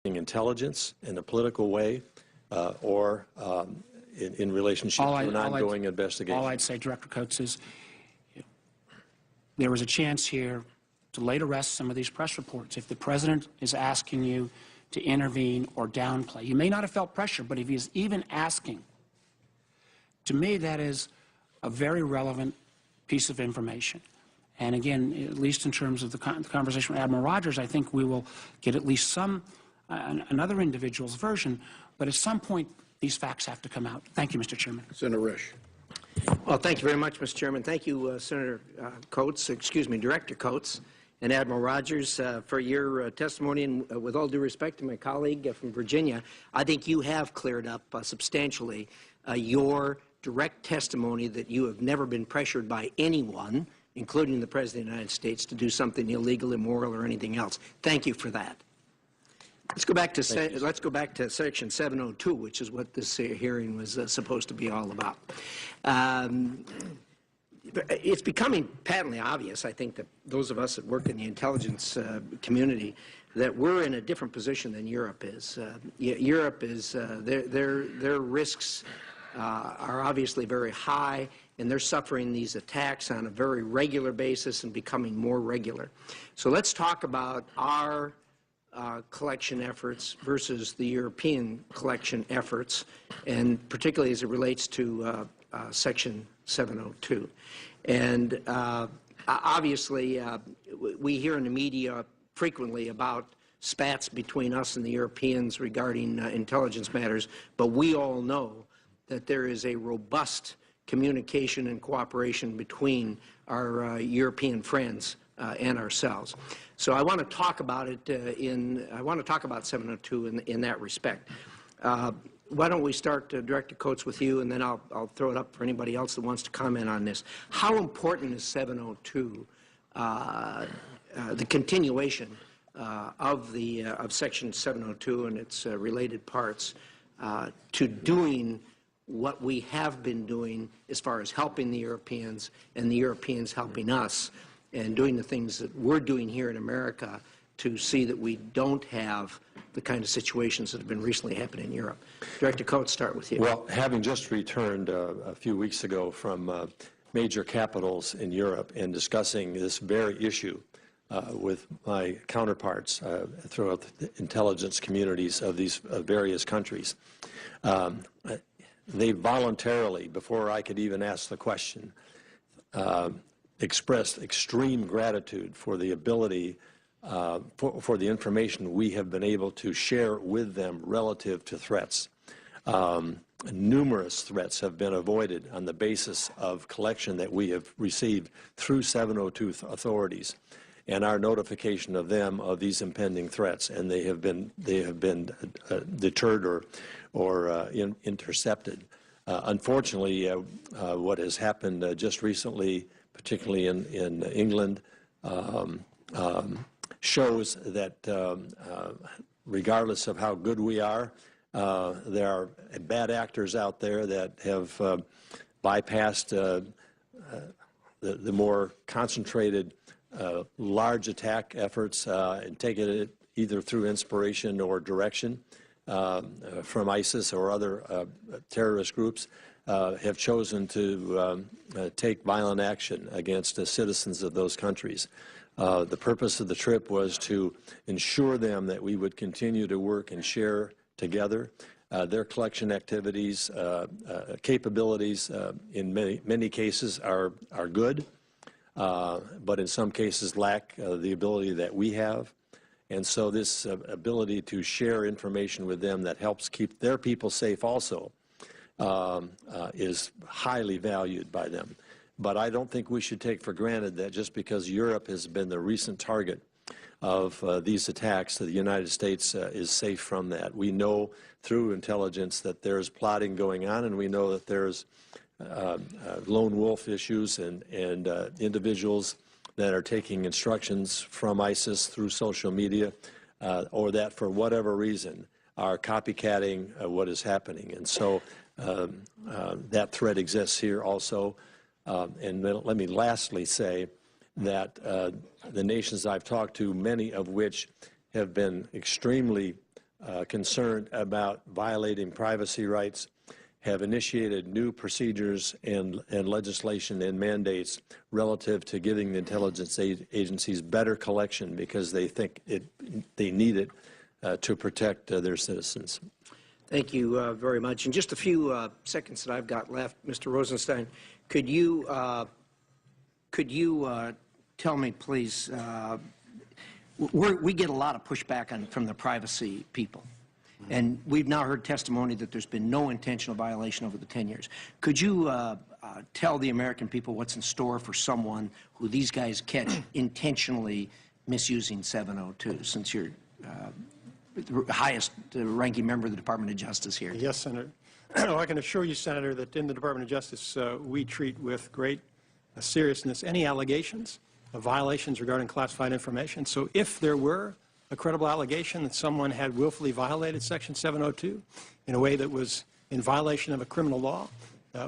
intelligence in a political way or in relationship to an ongoing investigation? All I'd say, Director Coates, is there was a chance here to late arrest some of these press reports. If the President is asking you to intervene or downplay, you may not have felt pressure, but if he's even asking, to me that is a very relevant piece of information. And again, at least in terms of the conversation with Admiral Rogers, I think we will get at least some, another individual's version, but at some point these facts have to come out. Thank you, Mr. Chairman. Senator Risch. Well, thank you very much, Mr. Chairman. Thank you, Senator Coates, Director Coates, and Admiral Rogers for your testimony. And with all due respect to my colleague from Virginia, I think you have cleared up substantially your direct testimony that you have never been pressured by anyone, including the President of the United States, to do something illegal, immoral, or anything else. Thank you for that. Let's go back to Section 702, which is what this hearing was supposed to be all about. It's becoming patently obvious, I think, that those of us that work in the intelligence community, that we're in a different position than Europe is. Europe is their risks are obviously very high, and they're suffering these attacks on a very regular basis and becoming more regular. So let's talk about our collection efforts versus the European collection efforts, and particularly as it relates to Section 702. And obviously, we hear in the media frequently about spats between us and the Europeans regarding intelligence matters, but we all know that there is a robust communication and cooperation between our European friends and ourselves. So I want to talk about it I want to talk about 702 in that respect. Why don't we start, Director Coates, with you, and then I'll throw it up for anybody else that wants to comment on this. How important is 702, the continuation of Section 702 and its related parts, to doing what we have been doing as far as helping the Europeans and the Europeans helping us, and doing the things that we're doing here in America to see that we don't have the kind of situations that have been recently happening in Europe. Director Coates, start with you. Well, having just returned a few weeks ago from major capitals in Europe and discussing this very issue with my counterparts throughout the intelligence communities of these various countries, they voluntarily, before I could even ask the question, expressed extreme gratitude for the ability, for the information we have been able to share with them relative to threats. Numerous threats have been avoided on the basis of collection that we have received through 702 authorities and our notification of them of these impending threats, and they have been deterred or intercepted. Unfortunately, what has happened just recently, particularly in England, shows that regardless of how good we are, there are bad actors out there that have bypassed the more concentrated large attack efforts and taken it either through inspiration or direction from ISIS or other terrorist groups, have chosen to take violent action against the citizens of those countries. The purpose of the trip was to ensure them that we would continue to work and share together. Their collection activities, capabilities, in many cases are good, but in some cases lack the ability that we have. And so this ability to share information with them that helps keep their people safe also is highly valued by them. But I don't think we should take for granted that just because Europe has been the recent target of these attacks, that the United States is safe from that. We know through intelligence that there's plotting going on, and we know that there's lone wolf issues and individuals that are taking instructions from ISIS through social media, or that for whatever reason are copycatting what is happening. And so that threat exists here also. And let me lastly say that the nations I've talked to, many of which have been extremely concerned about violating privacy rights have initiated new procedures and legislation and mandates relative to giving the intelligence agencies better collection because they think they need it to protect their citizens. Thank you very much. In just a few seconds that I've got left, Mr. Rosenstein, could you tell me, please, we get a lot of pushback from the privacy people. And we've now heard testimony that there's been no intentional violation over the 10 years. Could you tell the American people what's in store for someone who these guys catch intentionally misusing 702, since you're the highest ranking member of the Department of Justice here? Yes, Senator. I can assure you, Senator, that in the Department of Justice, we treat with great seriousness any allegations of violations regarding classified information. So if there were a credible allegation that someone had willfully violated Section 702 in a way that was in violation of a criminal law,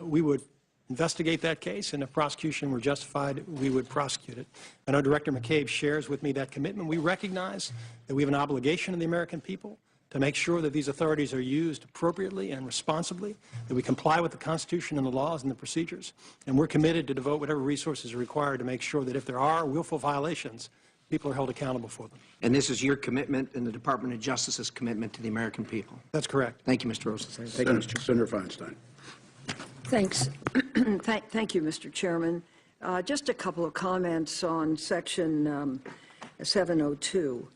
we would investigate that case, and if prosecution were justified, we would prosecute it. I know Director McCabe shares with me that commitment. We recognize that we have an obligation to the American people to make sure that these authorities are used appropriately and responsibly, that we comply with the Constitution and the laws and the procedures, and we're committed to devote whatever resources are required to make sure that if there are willful violations, people are held accountable for them. And this is your commitment and the Department of Justice's commitment to the American people. That's correct. Thank you, Mr. Rosenstein. Thank you, Mr. Senator Feinstein. Thanks. Thank you, Mr. Chairman. Just a couple of comments on Section 702.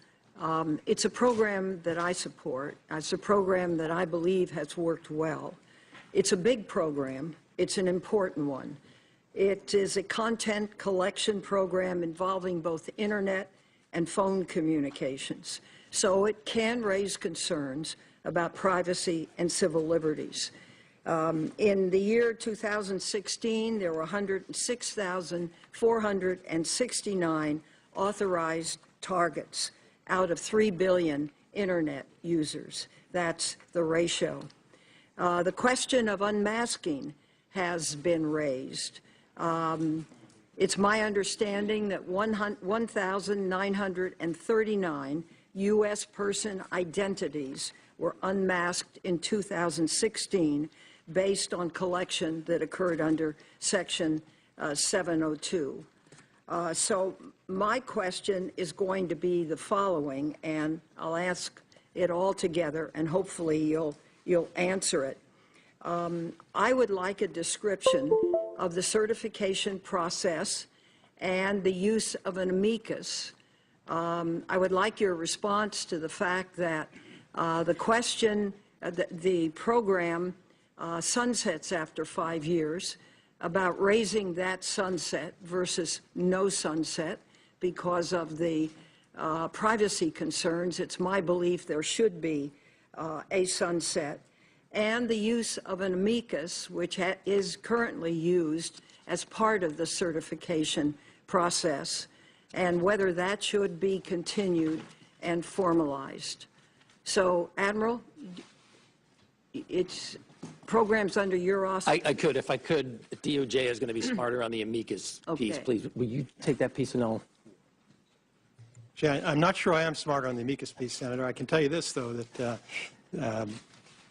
It's a program that I support. It's a program that I believe has worked well. It's a big program. It's an important one. It is a content collection program involving both internet and phone communications. So it can raise concerns about privacy and civil liberties. In the year 2016, there were 106,469 authorized targets out of 3 billion internet users. That's the ratio. The question of unmasking has been raised. It's my understanding that 1,939 U.S. person identities were unmasked in 2016 based on collection that occurred under Section 702. So my question is going to be the following, and I'll ask it all together, and hopefully you'll answer it. I would like a description of the certification process and the use of an amicus. I would like your response to the fact that the question, the program sunsets after 5 years, about raising that sunset versus no sunset because of the privacy concerns. It's my belief there should be a sunset. And the use of an amicus, which is currently used as part of the certification process, and whether that should be continued and formalized. So, Admiral, it's programs under your auspices. I could, if I could. DOJ is going to be smarter on the amicus piece. Okay. Please, will you take that piece and I'll... I'm not sure I am smarter on the amicus piece, Senator. I can tell you this, though, that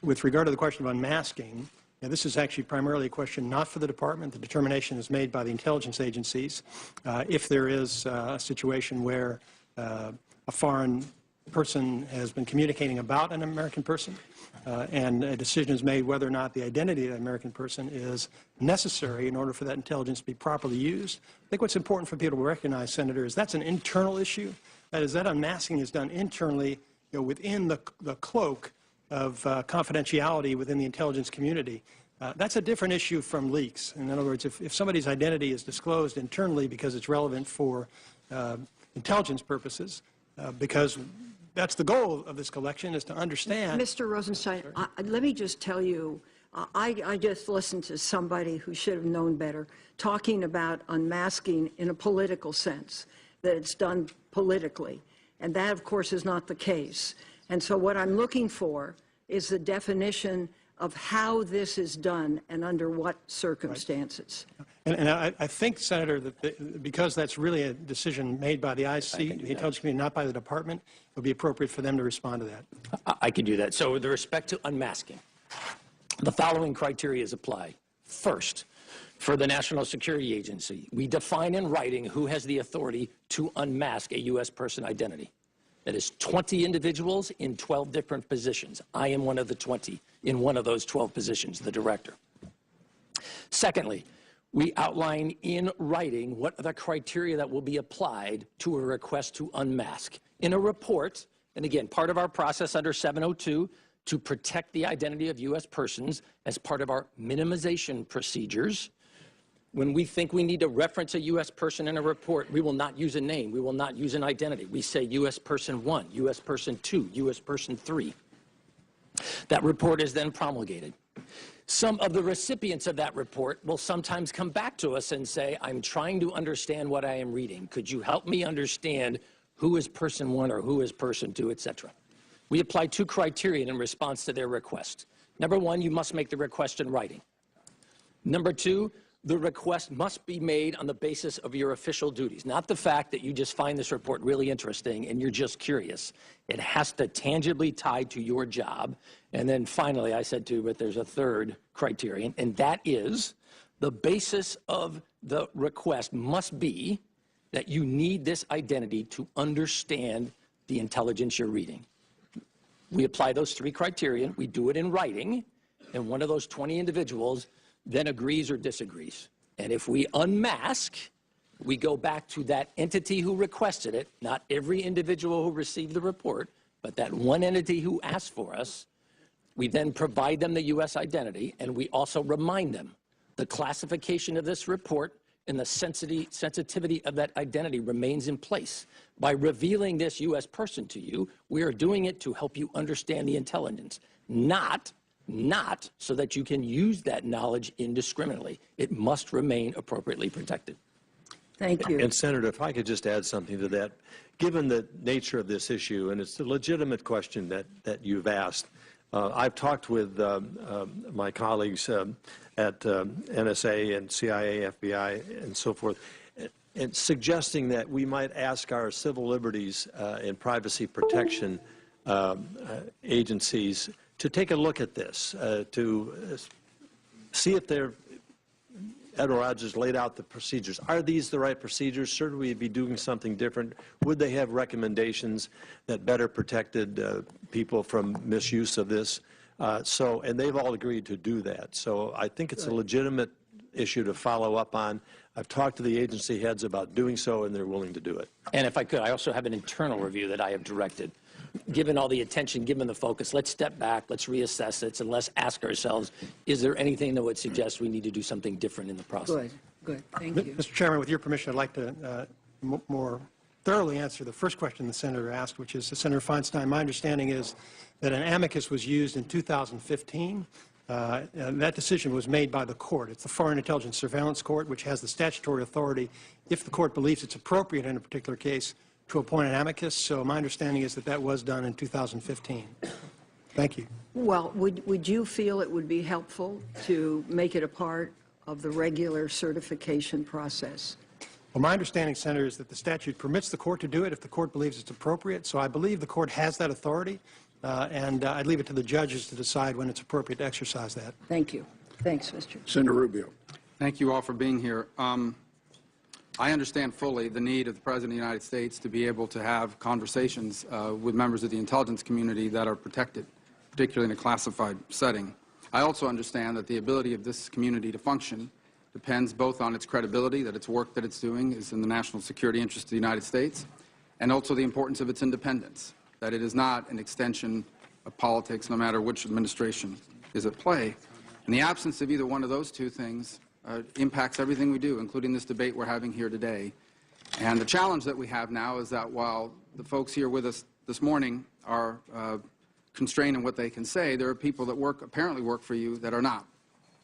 with regard to the question of unmasking, this is actually primarily a question not for the department. The determination is made by the intelligence agencies. If there is a situation where a foreign person has been communicating about an American person, and a decision is made whether or not the identity of the American person is necessary in order for that intelligence to be properly used. I think what's important for people to recognize, Senator, is that's an internal issue. That is, that unmasking is done internally, within the cloak of confidentiality within the intelligence community. That's a different issue from leaks. In other words, if somebody's identity is disclosed internally because it's relevant for intelligence purposes, because that's the goal of this collection, is to understand. Mr. Rosenstein, let me just tell you, I just listened to somebody who should have known better talking about unmasking in a political sense, that it's done politically. And that, of course, is not the case. And so what I'm looking for is the definition of how this is done and under what circumstances. And I think, Senator, that because that's really a decision made by the IC, the Intelligence Committee, not by the Department, it would be appropriate for them to respond to that. I can do that. So with respect to unmasking, the following criteria is applied. First, for the National Security Agency, we define in writing who has the authority to unmask a U.S. person identity. That is 20 individuals in 12 different positions. I am one of the 20 in one of those 12 positions, the director. Secondly, we outline in writing what are the criteria that will be applied to a request to unmask. In a report, and again, part of our process under 702 to protect the identity of U.S. persons as part of our minimization procedures, when we think we need to reference a U.S. person in a report, we will not use a name. We will not use an identity. We say U.S. person 1, U.S. person 2, U.S. person 3. That report is then promulgated. Some of the recipients of that report will sometimes come back to us and say, I'm trying to understand what I am reading. Could you help me understand who is person 1 or who is person 2, et cetera? We apply 2 criteria in response to their request. Number 1, you must make the request in writing. Number 2, the request must be made on the basis of your official duties, not the fact that you just find this report really interesting and you're just curious. It has to tangibly tie to your job. And then finally, I said too, but there's a third criterion, and that is the basis of the request must be that you need this identity to understand the intelligence you're reading. We apply those 3 criteria. We do it in writing, and one of those 20 individuals then agrees or disagrees. And if we unmask, we go back to that entity who requested it, not every individual who received the report, but that one entity who asked for us. We then provide them the U.S. identity, and we also remind them the classification of this report and the sensitivity of that identity remains in place. By revealing this U.S. person to you, we are doing it to help you understand the intelligence, not so that you can use that knowledge indiscriminately. It must remain appropriately protected. Thank you. And Senator, if I could just add something to that. Given the nature of this issue, and it's a legitimate question that you've asked, I've talked with my colleagues at NSA and CIA, FBI, and so forth, and suggesting that we might ask our civil liberties and privacy protection agencies to take a look at this, to see if Edward Rogers laid out the procedures. Are these the right procedures? Should we be doing something different? Would they have recommendations that better protected people from misuse of this? And they've all agreed to do that. So I think it's a legitimate issue to follow up on. I've talked to the agency heads about doing so, and they're willing to do it. And if I could, I also have an internal review that I have directed. Given all the attention, given the focus, let's step back, let's reassess it, and let's ask ourselves, is there anything that would suggest we need to do something different in the process? Good. Thank you. Mr. Chairman, with your permission, I'd like to more thoroughly answer the first question the Senator asked, which is, Senator Feinstein, my understanding is that an amicus was used in 2015. And that decision was made by the court. It's the Foreign Intelligence Surveillance Court, which has the statutory authority, if the court believes it's appropriate in a particular case, to appoint an amicus. So my understanding is that that was done in 2015. Thank you. Well, would you feel it would be helpful to make it a part of the regular certification process? Well, my understanding, Senator, is that the statute permits the court to do it if the court believes it's appropriate. So I believe the court has that authority, and I'd leave it to the judges to decide when it's appropriate to exercise that. Thank you. Thanks, Mr. Senator Rubio. Thank you all for being here. I understand fully the need of the President of the United States to be able to have conversations with members of the intelligence community that are protected, particularly in a classified setting. I also understand that the ability of this community to function depends both on its credibility, that its work that it's doing is in the national security interest of the United States, and also the importance of its independence, that it is not an extension of politics no matter which administration is at play. In the absence of either one of those two things, impacts everything we do, including this debate we're having here today. And the challenge that we have now is that while the folks here with us this morning are constrained in what they can say, there are people that apparently work for you that are not,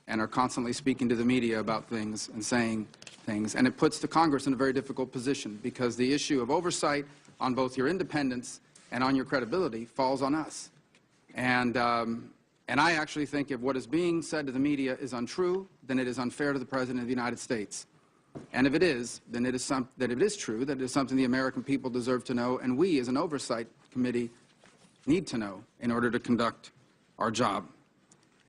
and are constantly speaking to the media about things and saying things. And it puts the Congress in a very difficult position, because the issue of oversight on both your independence and on your credibility falls on us. And And I actually think if what is being said to the media is untrue, then it is unfair to the President of the United States. And if it is, then it is that it is true, that it is something the American people deserve to know, and we, as an oversight committee, need to know in order to conduct our job.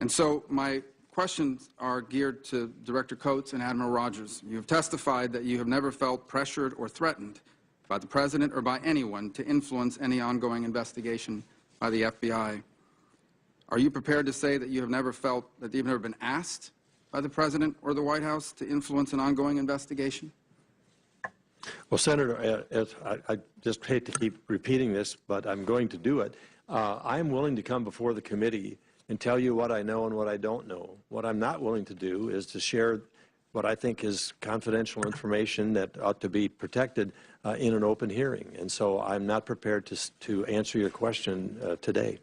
And so my questions are geared to Director Coates and Admiral Rogers. You have testified that you have never felt pressured or threatened by the President or by anyone to influence any ongoing investigation by the FBI. Are you prepared to say that you have never felt, that you've never been asked by the President or the White House to influence an ongoing investigation? Well, Senator, I just hate to keep repeating this, but I'm going to do it. I'm willing to come before the committee and tell you what I know and what I don't know. What I'm not willing to do is to share what I think is confidential information that ought to be protected in an open hearing. And so I'm not prepared to answer your question today.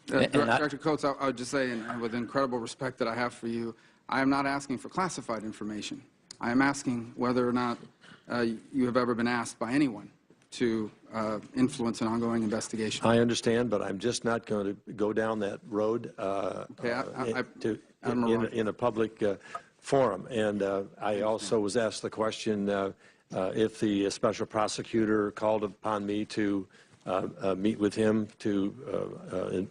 Director Coates, I would just say, and with incredible respect that I have for you, I am not asking for classified information. I am asking whether or not you have ever been asked by anyone to influence an ongoing investigation. I understand, but I'm just not going to go down that road in a public forum. And I also was asked the question if the special prosecutor called upon me to meet with him to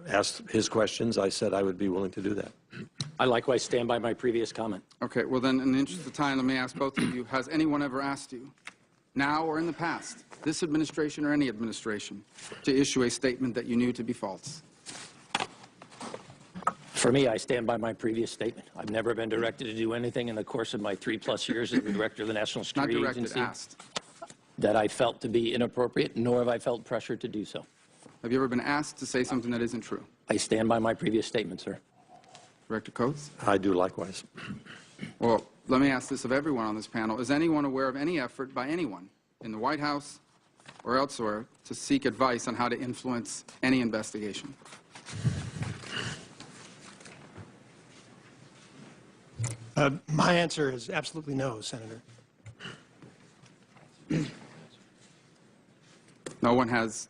ask his questions. I said I would be willing to do that. I likewise stand by my previous comment. Okay, well then, in the interest of time, let me ask both of you, has anyone ever asked you, now or in the past, this administration or any administration, to issue a statement that you knew to be false? For me, I stand by my previous statement. I've never been directed to do anything in the course of my 3+ years as the director of the National Security Not directed, Agency asked. that I felt to be inappropriate, nor have I felt pressure to do so. Have you ever been asked to say something that isn't true? I stand by my previous statement, sir. Director Coates? I do likewise. Well, let me ask this of everyone on this panel. Is anyone aware of any effort by anyone in the White House or elsewhere to seek advice on how to influence any investigation? My answer is absolutely no, Senator. No one has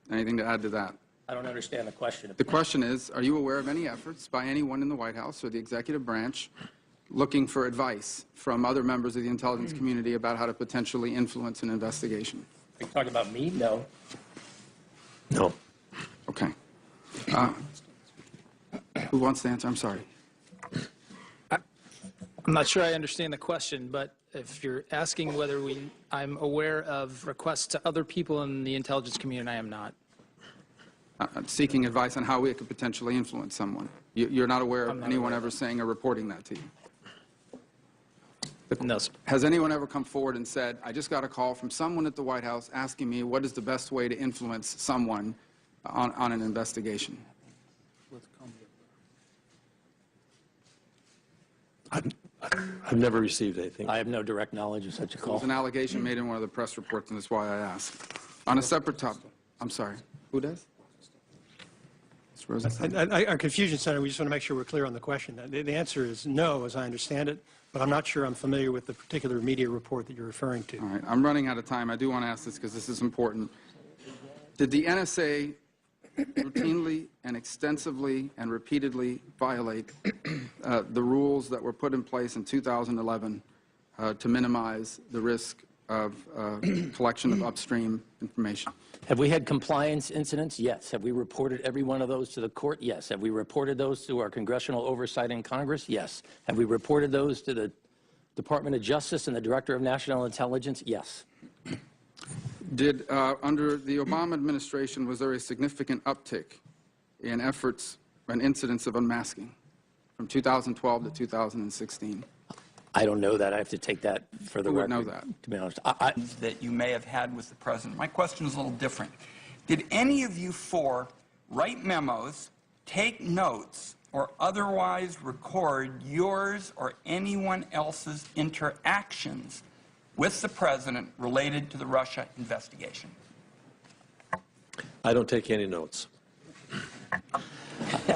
anything to add to that. I don't understand the question. The question is, are you aware of any efforts by anyone in the White House or the executive branch looking for advice from other members of the intelligence community about how to potentially influence an investigation? Are you talking about me? No. No. Okay. Who wants to answer? I'm sorry. I'm not sure I understand the question, but if you're asking whether I'm aware of requests to other people in the intelligence community, I am not. Seeking advice on how we could potentially influence someone. You're not aware of anyone ever saying or reporting that to you? No, sir. Has anyone ever come forward and said, I just got a call from someone at the White House asking me what is the best way to influence someone on an investigation? I've never received anything. I have no direct knowledge of such a There call. was an allegation made in one of the press reports, and that's why I asked. On a separate topic, I'm sorry. Who does? Mr. Rosenstein. Our confusion, Senator, we just want to make sure we're clear on the question. The answer is no, as I understand it, but I'm not sure I'm familiar with the particular media report that you're referring to. All right, I'm running out of time. I do want to ask this because this is important. Did the NSA routinely and extensively and repeatedly violate the rules that were put in place in 2011 to minimize the risk of collection of upstream information? Have we had compliance incidents? Yes. Have we reported every one of those to the court? Yes. Have we reported those to our congressional oversight in Congress? Yes. Have we reported those to the Department of Justice and the Director of National Intelligence? Yes. Did, under the Obama administration, was there a significant uptick in efforts and incidents of unmasking from 2012 to 2016? I don't know that. I have to take that for the Who would record. know that? To be honest. That you may have had with the president. My question is a little different. Did any of you four write memos, take notes, or otherwise record yours or anyone else's interactions with the president related to the Russia investigation? I don't take any notes.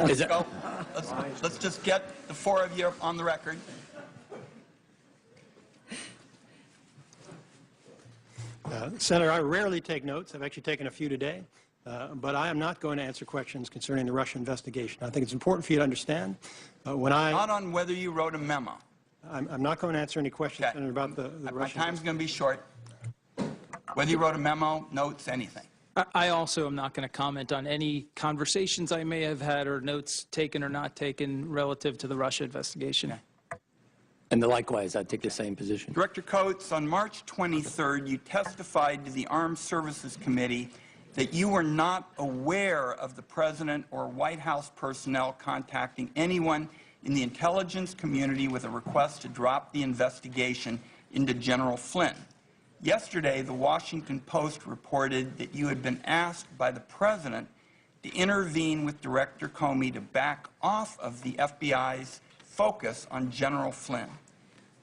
Is it, Go. Let's just get the four of you on the record. Senator, I rarely take notes. I've actually taken a few today. But I am not going to answer questions concerning the Russia investigation. I think it's important for you to understand. Not on whether you wrote a memo. I'm not going to answer any questions, Okay. Senator, about the My Russian. time's going to be short. Whether you wrote a memo, notes, anything. I also am not going to comment on any conversations I may have had or notes taken or not taken relative to the Russia investigation. And likewise, I take the same position. Director Coates, on March 23rd, you testified to the Armed Services Committee that you were not aware of the President or White House personnel contacting anyone in the intelligence community with a request to drop the investigation into General Flynn. Yesterday, the Washington Post reported that you had been asked by the President to intervene with Director Comey to back off of the FBI's focus on General Flynn.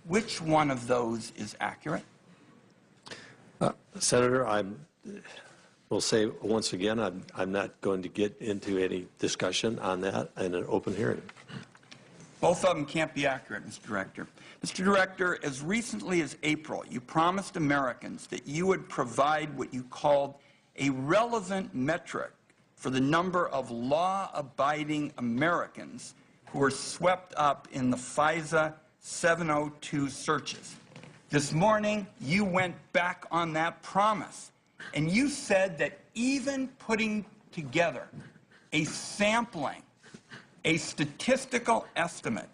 Which one of those is accurate? Senator, I will say once again, I'm not going to get into any discussion on that in an open hearing. Both of them can't be accurate, Mr. Director. Mr. Director, as recently as April, you promised Americans that you would provide what you called a relevant metric for the number of law-abiding Americans who were swept up in the FISA 702 searches. This morning, you went back on that promise, and you said that even putting together a sampling, a statistical estimate,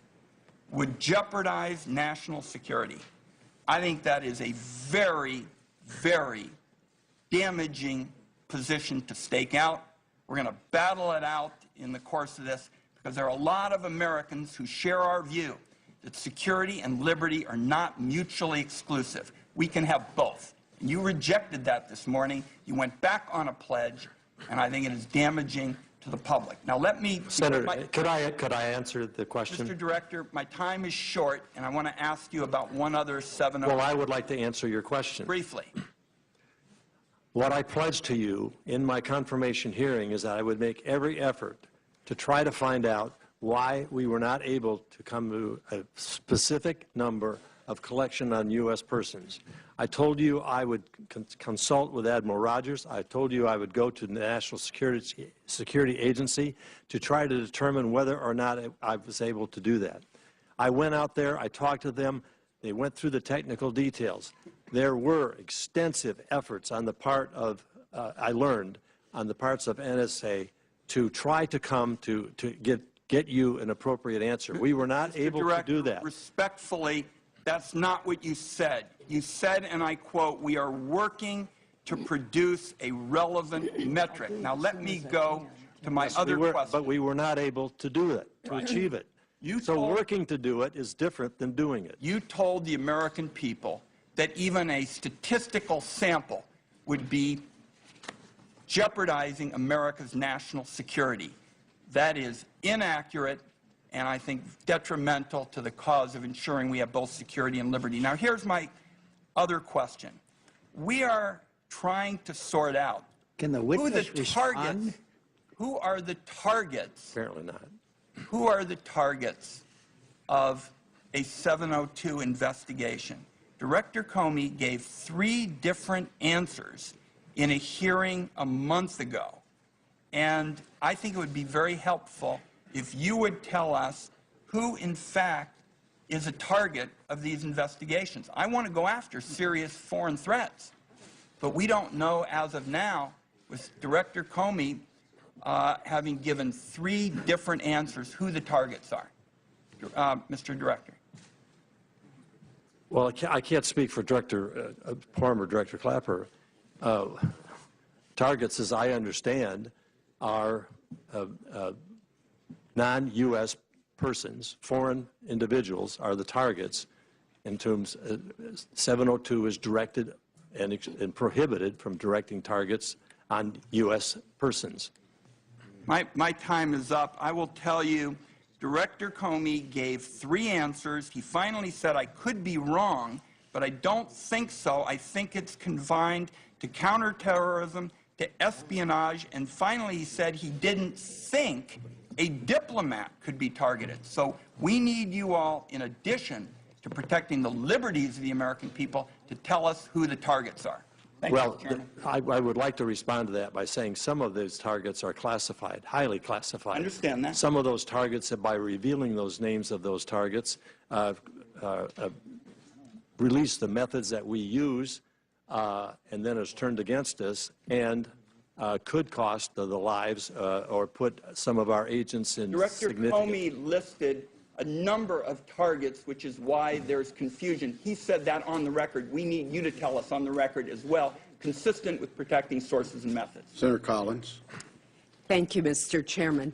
would jeopardize national security. I think that is a very, very damaging position to stake out. We're going to battle it out in the course of this because there are a lot of Americans who share our view that security and liberty are not mutually exclusive. We can have both. And you rejected that this morning. You went back on a pledge, and I think it is damaging to the public. Now let me... Senator, could I answer the question? Mr. Director, my time is short, and I want to ask you about one other 702. Well, I would like to answer your question. Briefly. What I pledged to you in my confirmation hearing is that I would make every effort to try to find out why we were not able to come to a specific number of collection on U.S. persons. I told you I would consult with Admiral Rogers. I told you I would go to the National Security Agency to try to determine whether or not I was able to do that. I went out there, I talked to them, they went through the technical details. There were extensive efforts on the part of, I learned, on the parts of NSA to try to come to get you an appropriate answer. We were not able to do that. Respectfully, that's not what you said. You said, and I quote, "We are working to produce a relevant metric." Now let me go to my other question. But we were not able to do it, to achieve it. So working to do it is different than doing it. You told the American people that even a statistical sample would be jeopardizing America's national security. That is inaccurate and I think detrimental to the cause of ensuring we have both security and liberty. Now here's my other question. We are trying to sort out Can the who witness the respond? targets, who are the targets, Apparently not. who are the targets of a 702 investigation. Director Comey gave 3 different answers in a hearing a month ago. And I think it would be very helpful if you would tell us who, in fact, is a target of these investigations. I want to go after serious foreign threats, but we don't know as of now, with Director Comey having given 3 different answers, who the targets are. Mr. Director. Well, I can't speak for former Director Clapper. Targets, as I understand, are non-U.S. persons, foreign individuals are the targets in terms 702 is directed and prohibited from directing targets on U.S. persons. My time is up. I will tell you, Director Comey gave 3 answers. He finally said, I could be wrong, but I don't think so. I think it's confined to counterterrorism, to espionage, and finally he said he didn't think a diplomat could be targeted. So we need you all, in addition to protecting the liberties of the American people, to tell us who the targets are. Thank you, Well, Mr. Chairman. I would like to respond to that by saying some of those targets are classified, highly classified. Understand that. Some of those targets, by revealing those names of those targets, release the methods that we use, and then it's turned against us, and could cost the lives or put some of our agents in Director significant... Comey listed a number of targets, which is why there's confusion. He said that on the record. We need you to tell us on the record as well, consistent with protecting sources and methods. Senator Collins. Thank you, Mr. Chairman.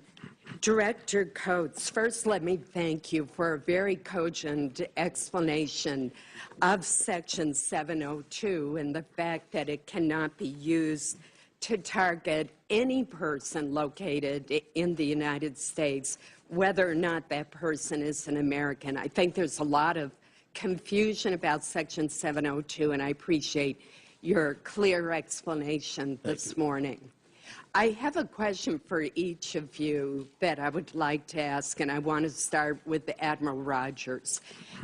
Director Coates, first let me thank you for a very cogent explanation of Section 702 and the fact that it cannot be used to target any person located in the United States, whether or not that person is an American. I think there's a lot of confusion about Section 702, and I appreciate your clear explanation this morning. I have a question for each of you that I would like to ask, and I want to start with Admiral Rogers.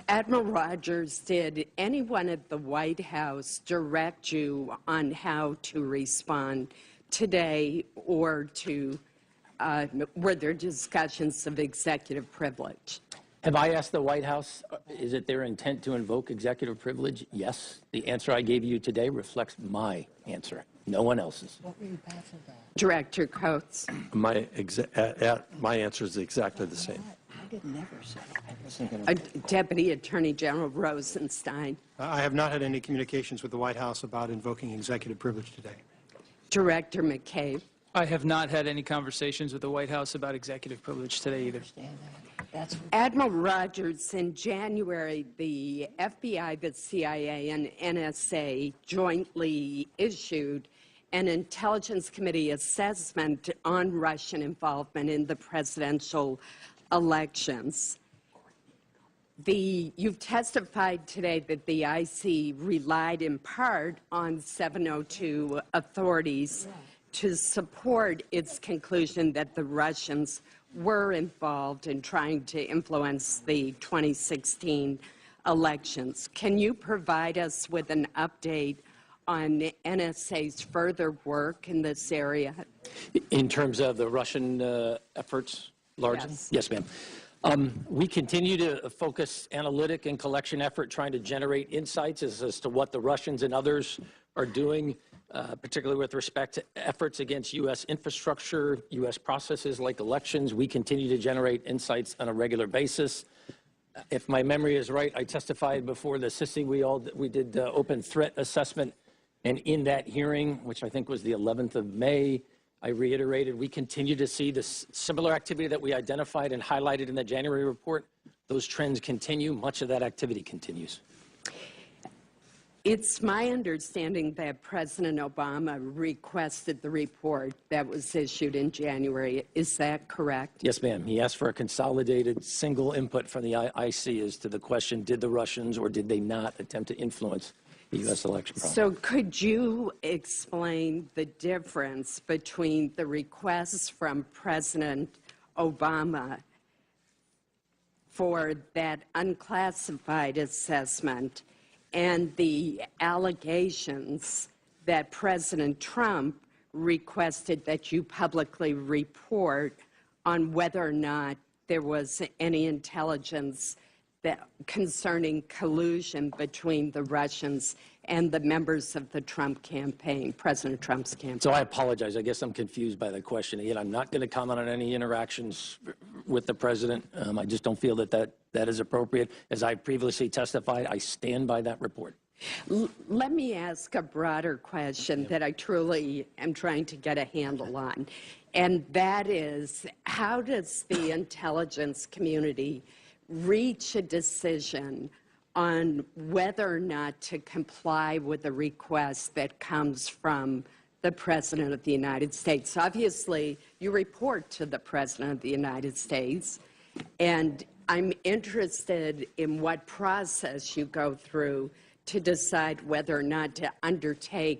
Admiral Rogers, did anyone at the White House direct you on how to respond today, or to were there discussions of executive privilege? Have I asked the White House, is it their intent to invoke executive privilege? Yes. The answer I gave you today reflects my answer, no one else's. Director Coates. My answer is exactly the same. Deputy Attorney General Rosenstein. I have not had any communications with the White House about invoking executive privilege today. Director McCabe. I have not had any conversations with the White House about executive privilege today either. Admiral Rogers, in January, the FBI, the CIA, and NSA jointly issued an Intelligence Committee assessment on Russian involvement in the presidential elections. You've testified today that the IC relied in part on 702 authorities to support its conclusion that the Russians were involved in trying to influence the 2016 elections. Can you provide us with an update on NSA's further work in this area? In terms of the Russian efforts, largely? Yes. Yes, ma'am. We continue to focus analytic and collection effort trying to generate insights as to what the Russians and others are doing, particularly with respect to efforts against U.S. infrastructure, U.S. processes like elections. We continue to generate insights on a regular basis. If my memory is right, I testified before the CICI. We did open threat assessment, and in that hearing, which I think was the 11th of May, I reiterated we continue to see this similar activity that we identified and highlighted in the January report. Those trends continue. Much of that activity continues. It's my understanding that President Obama requested the report that was issued in January. Is that correct? Yes, ma'am. He asked for a consolidated single input from the IC as to the question, did the Russians or did they not attempt to influence the U.S. election process? So could you explain the difference between the requests from President Obama for that unclassified assessment and the allegations that President Trump requested that you publicly report on whether or not there was any intelligence concerning collusion between the Russians and the members of the Trump campaign, President Trump's campaign? So I apologize. I guess I'm confused by the question. Again, I'm not going to comment on any interactions with the president. I just don't feel that that is appropriate. As I previously testified, I stand by that report. Let me ask a broader question that I truly am trying to get a handle on, and that is, how does the intelligence community reach a decision on whether or not to comply with a request that comes from the President of the United States? Obviously, you report to the President of the United States, and I'm interested in what process you go through to decide whether or not to undertake